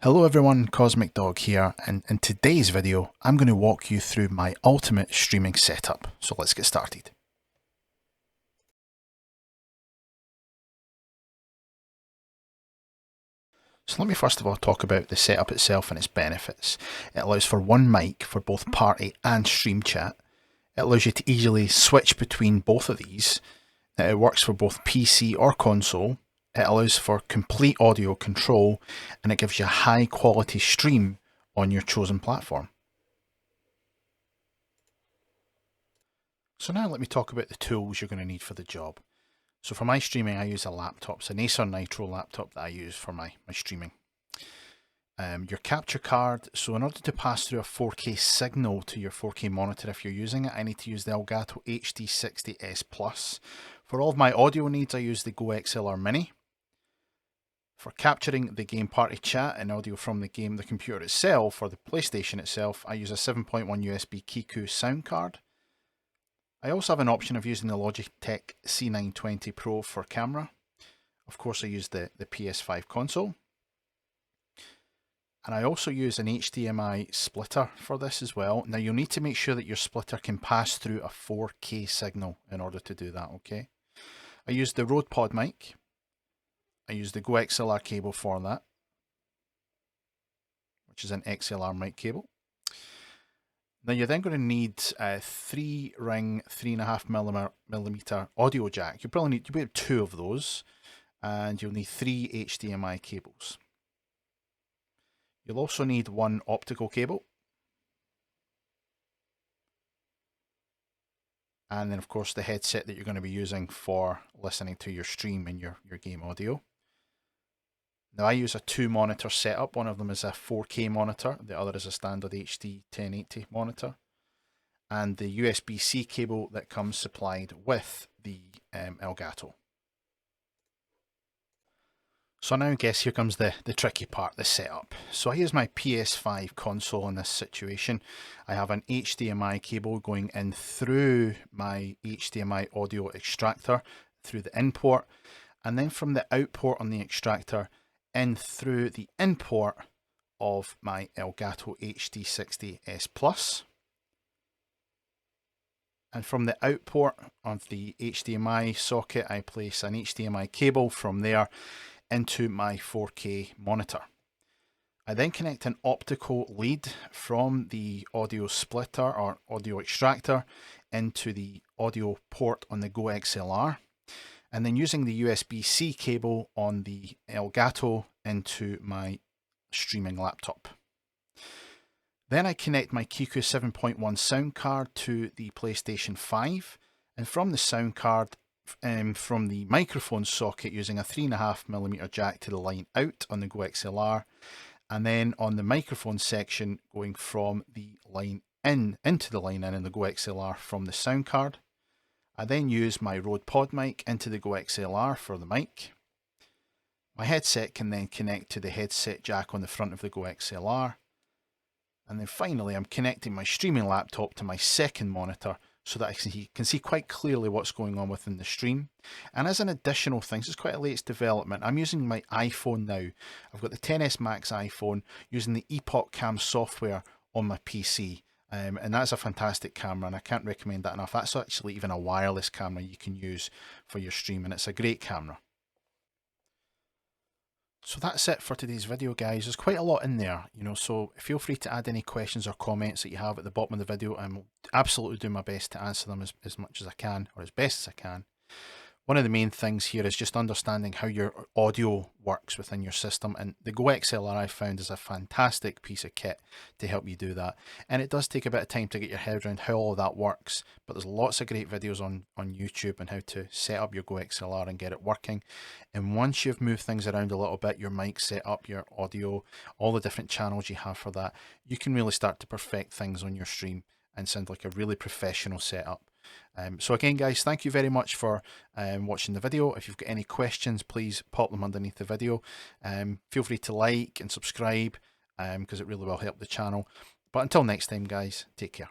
Hello everyone, Cosmic Dog here, and in today's video I'm going to walk you through my ultimate streaming setup. So let's get started. So let me first of all talk about the setup itself and its benefits. It allows for one mic for both party and stream chat. It allows you to easily switch between both of these. It works for both PC or console. It allows for complete audio control, and it gives you a high quality stream on your chosen platform. So now let me talk about the tools you're going to need for the job. So for my streaming, I use a laptop. It's an Acer Nitro laptop that I use for my streaming. Your capture card. So in order to pass through a 4K signal to your 4K monitor, if you're using it, I need to use the Elgato HD60S Plus. For all of my audio needs, I use the Go XLR Mini. For capturing the game party chat and audio from the game, the computer itself, or the PlayStation itself, I use a 7.1 USB Kiku sound card. I also have an option of using the Logitech C920 Pro for camera. Of course, I use the PS5 console. And I also use an HDMI splitter for this as well. Now you'll need to make sure that your splitter can pass through a 4K signal in order to do that, okay? I use the Rode Pod mic. I use the Go XLR cable for that, which is an XLR mic cable. Now you're then going to need a 3-ring 3.5mm audio jack. You'll probably have 2 of those, and you'll need 3 HDMI cables. You'll also need 1 optical cable, and then of course the headset that you're going to be using for listening to your stream and your game audio. Now I use a 2-monitor setup. One of them is a 4K monitor, the other is a standard HD 1080 monitor, and the USB-C cable that comes supplied with the Elgato. So now I guess here comes the tricky part, the setup. So I use my PS5 console in this situation. I have an HDMI cable going in through my HDMI audio extractor through the in port, and then from the out port on the extractor in through the in port of my Elgato HD60S Plus. And from the out port of the HDMI socket, I place an HDMI cable from there into my 4K monitor. I then connect an optical lead from the audio splitter or audio extractor into the audio port on the Go XLR, and then using the USB-C cable on the Elgato into my streaming laptop. Then I connect my Kiku 7.1 sound card to the PlayStation 5, and from the sound card, from the microphone socket, using a 3.5mm jack to the line out on the Go XLR, and then on the microphone section going from the line in into the line in the Go XLR from the sound card. I then use my Rode Pod mic into the Go XLR for the mic. My headset can then connect to the headset jack on the front of the Go XLR. And then finally I'm connecting my streaming laptop to my second monitor so that I can see quite clearly what's going on within the stream. And as an additional thing, this is quite a latest development, I'm using my iPhone now. I've got the XS Max iPhone using the Epoch Cam software on my PC. And that's a fantastic camera, and I can't recommend that enough. That's actually even a wireless camera you can use for your stream, and it's a great camera. So that's it for today's video, guys. There's quite a lot in there, so feel free to add any questions or comments that you have at the bottom of the video. I'm absolutely doing my best to answer them as much as I can, or as best as I can. One of the main things here is just understanding how your audio works within your system, and the Go XLR I found is a fantastic piece of kit to help you do that. And it does take a bit of time to get your head around how all of that works, but there's lots of great videos on YouTube on how to set up your Go XLR and get it working. And once you've moved things around a little bit, your mic set up, your audio, all the different channels you have for that, you can really start to perfect things on your stream and sound like a really professional setup. So again, guys, thank you very much for watching the video. If you've got any questions, please pop them underneath the video. Feel free to like and subscribe because it really will help the channel. But until next time, guys, take care.